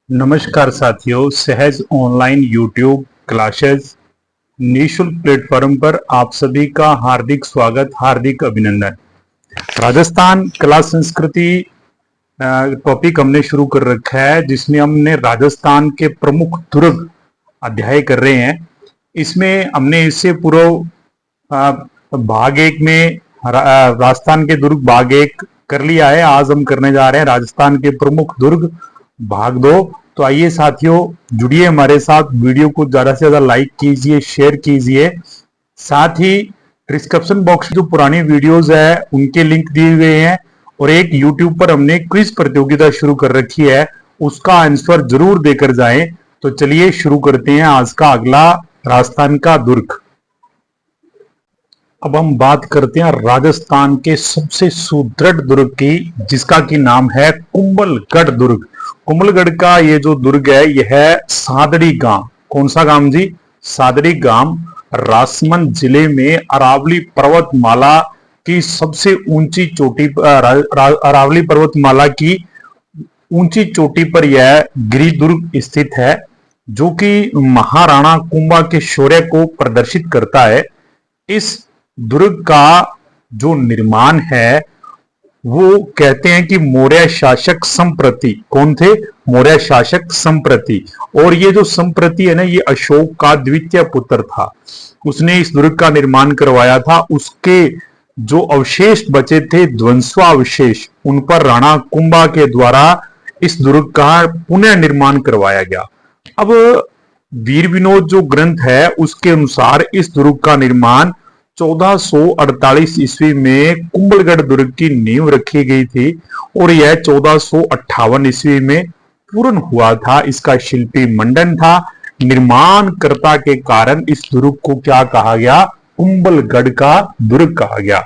नमस्कार साथियों, सहज ऑनलाइन यूट्यूब क्लासेस निःशुल्क प्लेटफॉर्म पर आप सभी का हार्दिक स्वागत, हार्दिक अभिनंदन। राजस्थान कला संस्कृति टॉपिक हमने शुरू कर रखा है, जिसमें हमने राजस्थान के प्रमुख दुर्ग अध्याय कर रहे हैं। इसमें हमने इससे पूर्व भाग एक में राजस्थान के दुर्ग भाग एक कर लिया है। आज हम करने जा रहे हैं राजस्थान के प्रमुख दुर्ग भाग दो। तो आइए साथियों, जुड़िए हमारे साथ। वीडियो को ज्यादा से ज्यादा लाइक कीजिए, शेयर कीजिए। साथ ही डिस्क्रिप्शन बॉक्स में जो पुरानी वीडियोस है उनके लिंक दिए हुए हैं, और एक यूट्यूब पर हमने क्विज प्रतियोगिता शुरू कर रखी है, उसका आंसर जरूर देकर जाएं। तो चलिए शुरू करते हैं आज का अगला राजस्थान का दुर्ग। अब हम बात करते हैं राजस्थान के सबसे सुदृढ़ दुर्ग की, जिसका की नाम है कुंभलगढ़ दुर्ग। कुंभलगढ़ का ये जो दुर्ग है यह है सादड़ी गांव। कौन सा गांव जी? सादड़ी गांव राजसमंद जिले में अरावली पर्वतमाला की सबसे ऊंची चोटी, अरावली पर्वतमाला की ऊंची चोटी पर यह गिरि दुर्ग स्थित है, जो कि महाराणा कुंभा के शौर्य को प्रदर्शित करता है। इस दुर्ग का जो निर्माण है वो कहते हैं कि मौर्य शासक संप्रति। कौन थे? मौर्य शासक संप्रति। और ये जो संप्रति है ना, ये अशोक का द्वितीय पुत्र था। उसने इस दुर्ग का निर्माण करवाया था। उसके जो अवशेष बचे थे, ध्वंसावशेष, उन पर राणा कुंभा के द्वारा इस दुर्ग का पुनः निर्माण करवाया गया। अब वीर विनोद जो ग्रंथ है उसके अनुसार इस दुर्ग का निर्माण 1448 ईस्वी में कुंभलगढ़ दुर्ग की नींव रखी गई थी, और यह 1458 ईस्वी में पूर्ण हुआ था। इसका शिल्पी मंडन था। निर्माणकर्ता के कारण इस दुर्ग को क्या कहा गया? कुंभलगढ़ का दुर्ग कहा गया।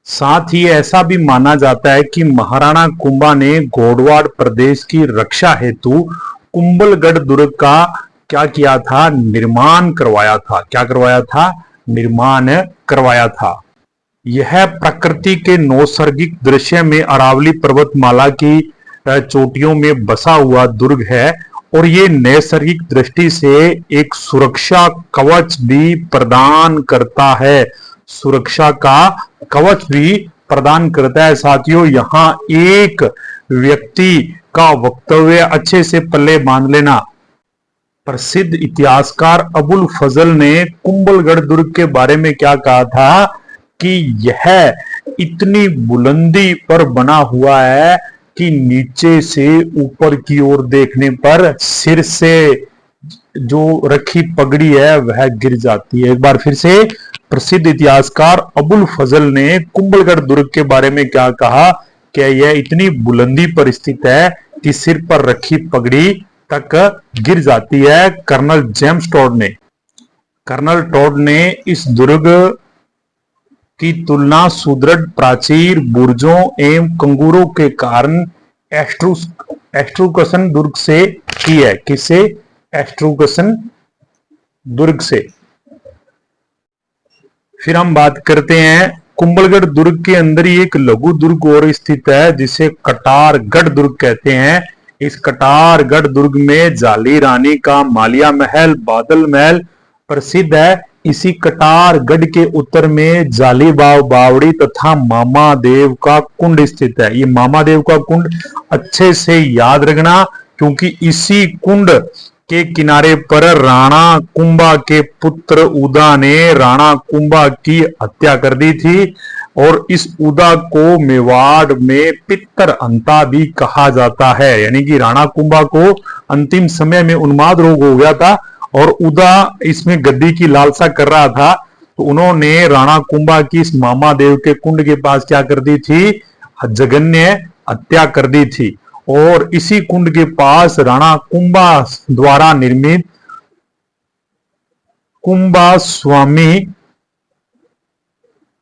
साथ ही ऐसा भी माना जाता है कि महाराणा कुंभा ने गोडवाड़ प्रदेश की रक्षा हेतु कुंभलगढ़ दुर्ग का क्या किया था? निर्माण करवाया था। क्या करवाया था? निर्माण करवाया था। यह प्रकृति के नैसर्गिक दृश्य में अरावली पर्वतमाला की चोटियों में बसा हुआ दुर्ग है, और ये नैसर्गिक दृष्टि से एक सुरक्षा कवच भी प्रदान करता है। सुरक्षा का कवच भी प्रदान करता है। साथियों, यहाँ एक व्यक्ति का वक्तव्य अच्छे से पल्ले बांध लेना। प्रसिद्ध इतिहासकार अबुल फजल ने कुंभलगढ़ दुर्ग के बारे में क्या कहा था कि यह इतनी बुलंदी पर बना हुआ है कि नीचे से ऊपर की ओर देखने पर सिर से जो रखी पगड़ी है वह गिर जाती है। एक बार फिर से, प्रसिद्ध इतिहासकार अबुल फजल ने कुंभलगढ़ दुर्ग के बारे में क्या कहा कि यह इतनी बुलंदी पर स्थित है कि सिर पर रखी पगड़ी तक गिर जाती है। कर्नल टॉड ने इस दुर्ग की तुलना सुदृढ़ प्राचीर, बुर्जों एवं कंगूरों के कारण एस्ट्रूकसन दुर्ग से की है। किससे? एस्ट्रूकसन दुर्ग से। फिर हम बात करते हैं कुंभलगढ़ दुर्ग के अंदर ही एक लघु दुर्ग और स्थित है, जिसे कटारगढ़ दुर्ग कहते हैं। इस कटारगढ़ दुर्ग में जाली रानी का मालिया महल, बादल महल प्रसिद्ध है। इसी कटारगढ़ के उत्तर में जाली बावड़ी तथा मामा देव का कुंड स्थित है। ये मामा देव का कुंड अच्छे से याद रखना, क्योंकि इसी कुंड के किनारे पर राणा कुंभा के पुत्र उदा ने राणा कुंभा की हत्या कर दी थी, और इस उदा को मेवाड़ में पित्तर अंता भी कहा जाता है। यानी कि राणा कुंभा को अंतिम समय में उन्माद रोग हो गया था, और उदा इसमें गद्दी की लालसा कर रहा था, तो उन्होंने राणा कुंभा की इस मामा देव के कुंड के पास क्या कर दी थी? जघन्य हत्या कर दी थी। और इसी कुंड के पास राणा कुंभा द्वारा निर्मित कुंभा स्वामी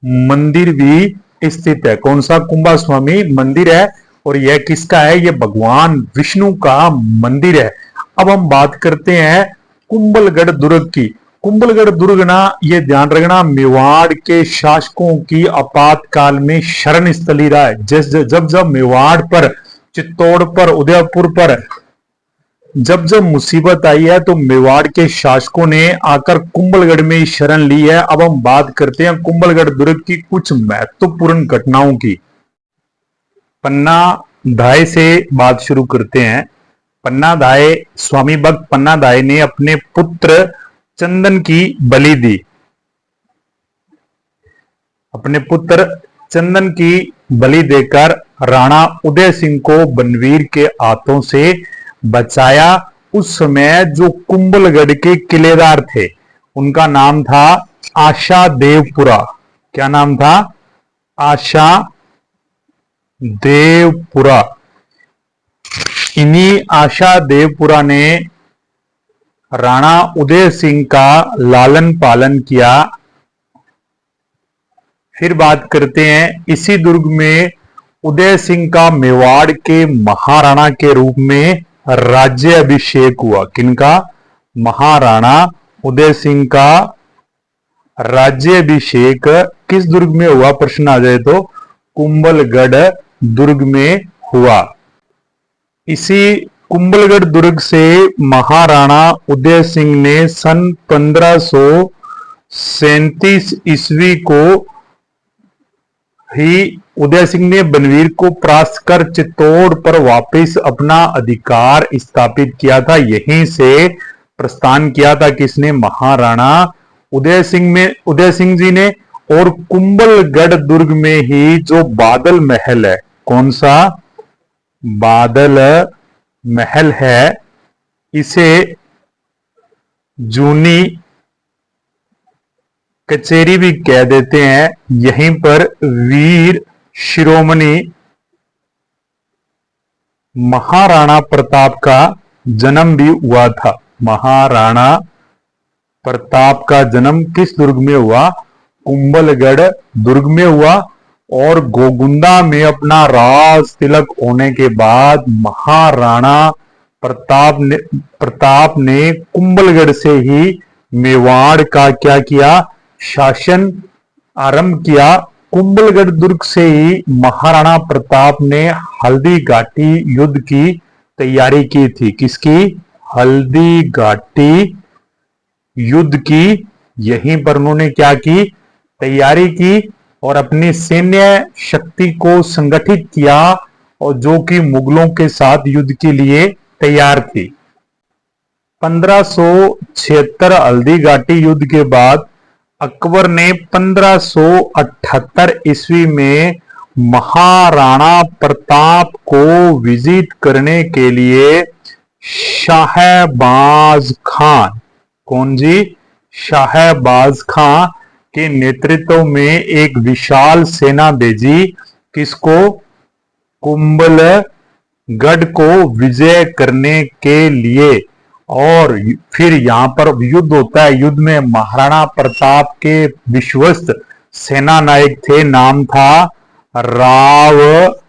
मंदिर भी स्थित है। कौन सा? कुंभा स्वामी मंदिर है, और यह किसका है? यह भगवान विष्णु का मंदिर है। अब हम बात करते हैं कुंभलगढ़ दुर्ग की। कुंभलगढ़ दुर्ग ना, ये ध्यान रखना, मेवाड़ के शासकों की आपातकाल में शरण स्थली रहा है। जब जब मेवाड़ पर, चित्तौड़ पर, उदयपुर पर जब जब मुसीबत आई है तो मेवाड़ के शासकों ने आकर कुंभलगढ़ में ही शरण ली है। अब हम बात करते हैं कुंभलगढ़ दुर्ग की कुछ महत्वपूर्ण घटनाओं की। पन्ना धाय से बात शुरू करते हैं। पन्ना धाय, स्वामी भक्त पन्ना धाय ने अपने पुत्र चंदन की बलि दी। अपने पुत्र चंदन की बलि देकर राणा उदय सिंह को बनवीर के हाथों से बचाया। उस समय जो कुंभलगढ़ के किलेदार थे उनका नाम था आशा देवपुरा। क्या नाम था? आशा देवपुरा। इन्हीं आशा देवपुरा ने राणा उदय सिंह का लालन पालन किया। फिर बात करते हैं इसी दुर्ग में उदय सिंह का मेवाड़ के महाराणा के रूप में राज्य अभिषेक हुआ। किनका? महाराणा उदय सिंह का राज्य अभिषेक किस दुर्ग में हुआ? प्रश्न आ जाए तो कुंभलगढ़ दुर्ग में हुआ। इसी कुंभलगढ़ दुर्ग से महाराणा उदय सिंह ने सन 1537 ईस्वी को ही उदय सिंह ने बनवीर को परास्त कर चित्तौड़ पर वापस अपना अधिकार स्थापित किया था। यहीं से प्रस्थान किया था किसने? महाराणा उदय सिंह जी ने। और कुंभलगढ़ दुर्ग में ही जो बादल महल है, कौन सा? बादल महल है, इसे जूनी कचेरी भी कह देते हैं। यहीं पर वीर शिरोमणि महाराणा प्रताप का जन्म भी हुआ था। महाराणा प्रताप का जन्म किस दुर्ग में हुआ? कुंभलगढ़ दुर्ग में हुआ। और गोगुंदा में अपना राज तिलक होने के बाद महाराणा प्रताप ने कुंभलगढ़ से ही मेवाड़ का क्या किया? शासन आरंभ किया। कुंभलगढ़ दुर्ग से ही महाराणा प्रताप ने हल्दी घाटी युद्ध की तैयारी की थी। किसकी? हल्दी घाटी युद्ध की। यहीं पर उन्होंने क्या की? तैयारी की और अपनी सैन्य शक्ति को संगठित किया, और जो कि मुगलों के साथ युद्ध के लिए तैयार थी। 1576 हल्दी घाटी युद्ध के बाद अकबर ने 1578 ईस्वी में महाराणा प्रताप को विजित करने के लिए शाहबाज खान, कौन जी? शाहबाज खान के नेतृत्व में एक विशाल सेना भेजी। किसको? कुंभलगढ़ को विजय करने के लिए। और फिर यहां पर युद्ध होता है। युद्ध में महाराणा प्रताप के विश्वस्त सेना नायक थे, नाम था रावबान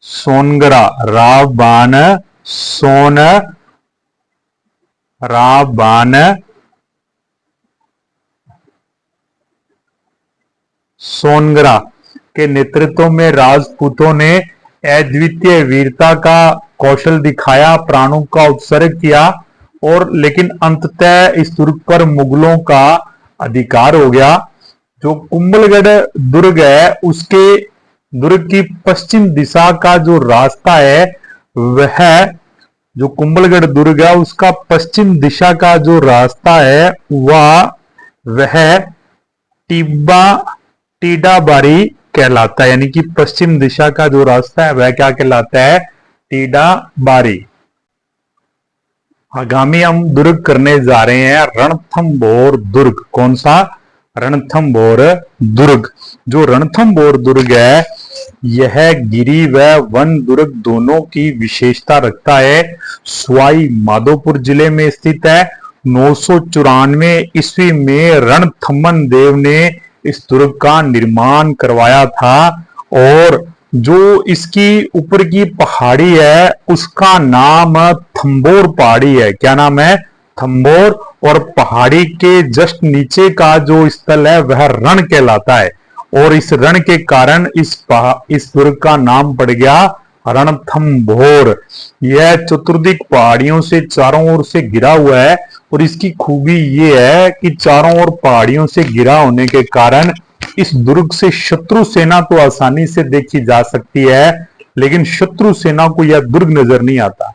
सोनगरा। रावबान सोनगरा के नेतृत्व में राजपूतों ने अद्वितीय वीरता का कौशल दिखाया, प्राणों का उत्सर्ग किया, और लेकिन अंततः इस दुर्ग पर मुगलों का अधिकार हो गया। जो कुंभलगढ़ दुर्ग है उसके दुर्ग की पश्चिम दिशा का जो रास्ता है, वह जो कुंभलगढ़ दुर्ग है उसका पश्चिम दिशा का जो रास्ता है वह टीडाबारी कहलाता है। यानी कि पश्चिम दिशा का जो रास्ता है वह क्या कहलाता है? टीडाबारी। आगामी हम दुर्ग करने जा रहे हैं रणथंभौर दुर्ग। कौन सा? रणथंभौर दुर्ग। जो रणथंभौर दुर्ग है यह गिरी व वन दुर्ग दोनों की विशेषता रखता है। सवाई माधोपुर जिले में स्थित है। 994 ईस्वी में रणथंभन देव ने इस दुर्ग का निर्माण करवाया था, और जो इसकी ऊपर की पहाड़ी है उसका नाम थंबोर पहाड़ी है। क्या नाम है? थंबोर। और पहाड़ी के जस्ट नीचे का जो स्थल है वह रण कहलाता है, और इस रण के कारण इस दुर्ग का नाम पड़ गया रणथंभौर। यह चतुर्दिक पहाड़ियों से चारों ओर से घिरा हुआ है और इसकी खूबी ये है कि चारों ओर पहाड़ियों से घिरा होने के कारण इस दुर्ग से शत्रु सेना तो आसानी से देखी जा सकती है, लेकिन शत्रु सेना को यह दुर्ग नजर नहीं आता।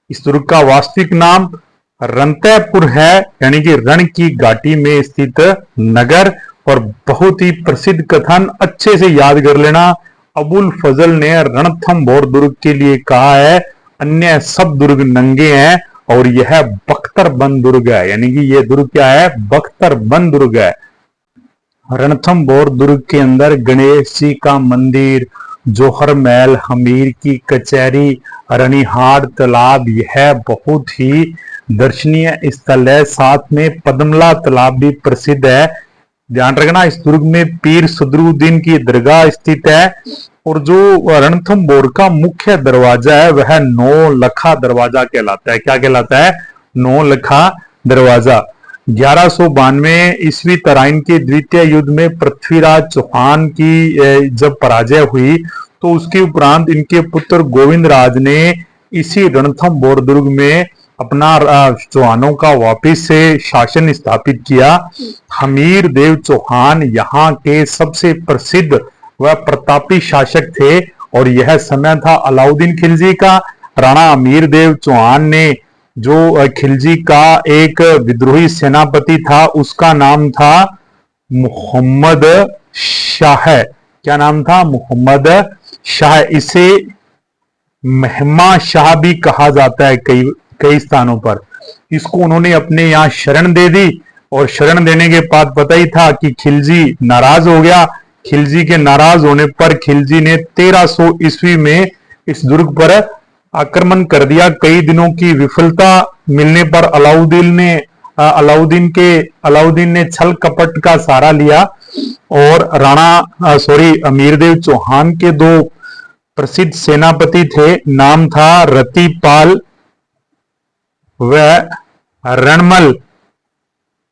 इस दुर्ग का वास्तविक नाम रणतैपुर है, यानी कि रण की घाटी में स्थित नगर। और बहुत ही प्रसिद्ध कथन अच्छे से याद कर लेना, अबुल फजल ने रणथंभौर दुर्ग के लिए कहा है, अन्य सब दुर्ग नंगे हैं और यह बख्तरबंद दुर्ग है। यानी कि यह दुर्ग क्या है? बख्तरबंद दुर्ग है। रणथंभौर दुर्ग के अंदर गणेश जी का मंदिर, जौहर महल, हमीर की कचहरी, रनिहार तालाब, यह बहुत ही दर्शनीय स्थल है। साथ में पद्मला तालाब भी प्रसिद्ध है। ध्यान रखना, इस दुर्ग में पीर सदरुद्दीन की दरगाह स्थित है। और जो रणथंभौर का मुख्य दरवाजा है वह नौलखा दरवाजा कहलाता है। क्या कहलाता है? नौलखा दरवाजा। 1192 ईस्वी तराइन के द्वितीय युद्ध में पृथ्वीराज चौहान की जब पराजय हुई तो उसके उपरांत इनके पुत्र गोविंद राज ने इसी रणथंभौर दुर्ग में अपना चौहानों का वापिस से शासन स्थापित किया। हमीर देव चौहान यहाँ के सबसे प्रसिद्ध व प्रतापी शासक थे और यह समय था अलाउद्दीन खिलजी का। राणा हमीर देव चौहान ने जो खिलजी का एक विद्रोही सेनापति था उसका नाम था मोहम्मद शाह। क्या नाम था? मोहम्मद शाह। इसे महमा शाह भी कहा जाता है कई स्थानों पर। इसको उन्होंने अपने यहाँ शरण दे दी और शरण देने के बाद पता ही था कि खिलजी नाराज हो गया। खिलजी के नाराज होने पर खिलजी ने 1300 ईस्वी में इस दुर्ग पर आक्रमण कर दिया। कई दिनों की विफलता मिलने पर अलाउद्दीन ने छल कपट का सहारा लिया और अमीरदेव चौहान के दो प्रसिद्ध सेनापति थे, नाम था रतिपाल व रणमल।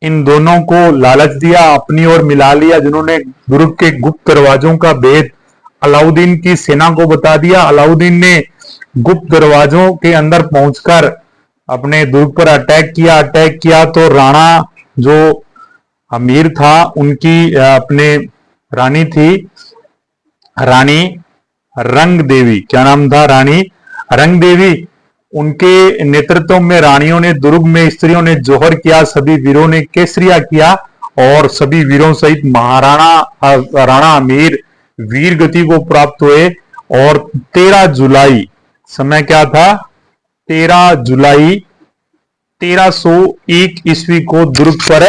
इन दोनों को लालच दिया, अपनी ओर मिला लिया, जिन्होंने दुर्ग के गुप्त दरवाजों का भेद अलाउद्दीन की सेना को बता दिया। अलाउद्दीन ने गुप्त दरवाजों के अंदर पहुंचकर अपने दुर्ग पर अटैक किया तो राणा जो अमीर था उनकी अपने रानी थी, रानी रंग देवी। क्या नाम था? रानी रंग देवी। उनके नेतृत्व में रानियों ने दुर्ग में स्त्रियों ने जौहर किया, सभी वीरों ने केसरिया किया और सभी वीरों सहित राणा अमीर वीर गति को प्राप्त हुए। और 13 जुलाई, समय क्या था? 13 जुलाई 1301 ईस्वी को दुर्ग पर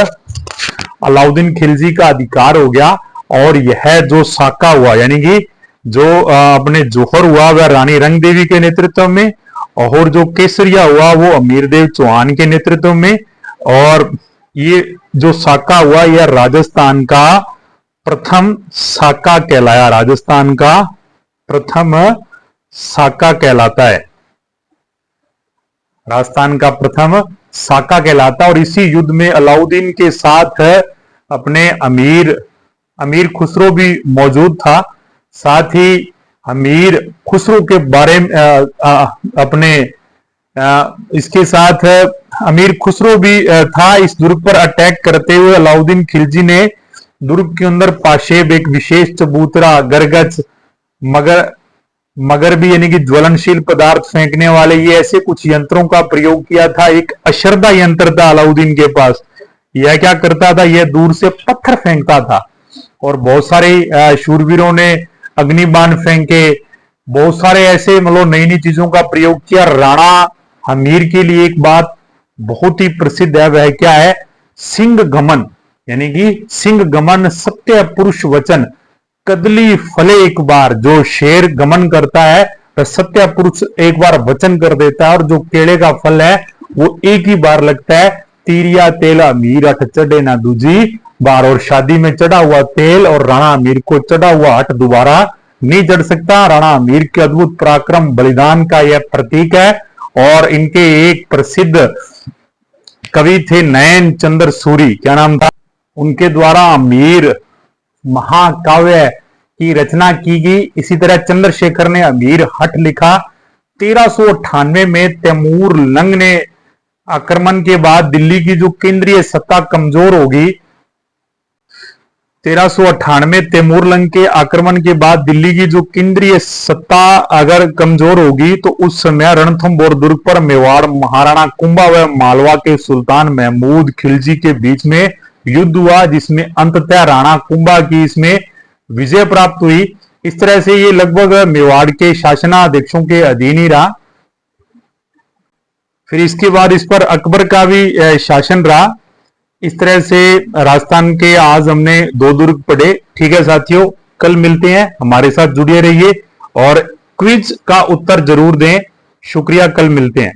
अलाउद्दीन खिलजी का अधिकार हो गया। और यह जो साका हुआ, यानी कि जो अपने जौहर हुआ वह रानी रंग देवी के नेतृत्व में, और जो केसरिया हुआ वो अमीर देव चौहान के नेतृत्व में। और ये जो साका हुआ यह राजस्थान का प्रथम साका कहलाया। राजस्थान का प्रथम साका कहलाता है। राजस्थान का प्रथम साका कहलाता। और इसी युद्ध में अलाउद्दीन के साथ अपने अमीर खुसरो भी मौजूद था। साथ ही अमीर खुसरो के बारे में इसके साथ अमीर खुसरो भी था। इस दुर्ग पर अटैक करते हुए अलाउद्दीन खिलजी ने दुर्ग के अंदर पाशेब, एक विशेष चबूतरा, गरगच, मगर भी यानी कि ज्वलनशील पदार्थ फेंकने वाले ये ऐसे कुछ यंत्रों का प्रयोग किया था। एक अशरदा यंत्र था अलाउद्दीन के पास। यह क्या करता था? यह दूर से पत्थर फेंकता था। और बहुत सारे शूरवीरों ने अग्निबाण फेंके, बहुत सारे ऐसे मतलब नई नई चीजों का प्रयोग किया। राणा हमीर के लिए एक बात बहुत ही प्रसिद्ध है, वह क्या है? सिंह गमन, यानी कि सिंह गमन, सत्य पुरुष वचन, कदली फले एक बार। जो शेर गमन करता है वह सत्य पुरुष एक बार वचन कर देता है, और जो केले का फल है वो एक ही बार लगता है। तीरिया तेल अमीर हट चढ़े ना दूजी बार। और शादी में चढ़ा हुआ तेल और राणा अमीर को चढ़ा हुआ हट दोबारा नहीं चढ़ सकता। राणा अमीर के अद्भुत पराक्रम बलिदान का यह प्रतीक है। और इनके एक प्रसिद्ध कवि थे नयन चंद्र सूरी। क्या नाम था? उनके द्वारा अमीर महाकाव्य की रचना की गई। इसी तरह चंद्रशेखर ने अमीर हट लिखा। 1398 में तैमूर लंग ने आक्रमण के बाद दिल्ली की जो केंद्रीय सत्ता कमजोर होगी, 1398 तैमूर लंग के आक्रमण के बाद दिल्ली की जो केंद्रीय सत्ता अगर कमजोर होगी तो उस समय रणथंभौर दुर्ग पर मेवाड़ महाराणा कुंभा व मालवा के सुल्तान महमूद खिलजी के बीच में युद्ध हुआ, जिसमें अंततः राणा कुंभा की इसमें विजय प्राप्त हुई। इस तरह से ये लगभग मेवाड़ के शासनाध्यक्षों के अधीन ही रहा। फिर इसके बाद इस पर अकबर का भी शासन रहा। इस तरह से राजस्थान के आज हमने 2 दुर्ग पढ़े। ठीक है साथियों, कल मिलते हैं, हमारे साथ जुड़े रहिए और क्विज का उत्तर जरूर दें। शुक्रिया, कल मिलते हैं।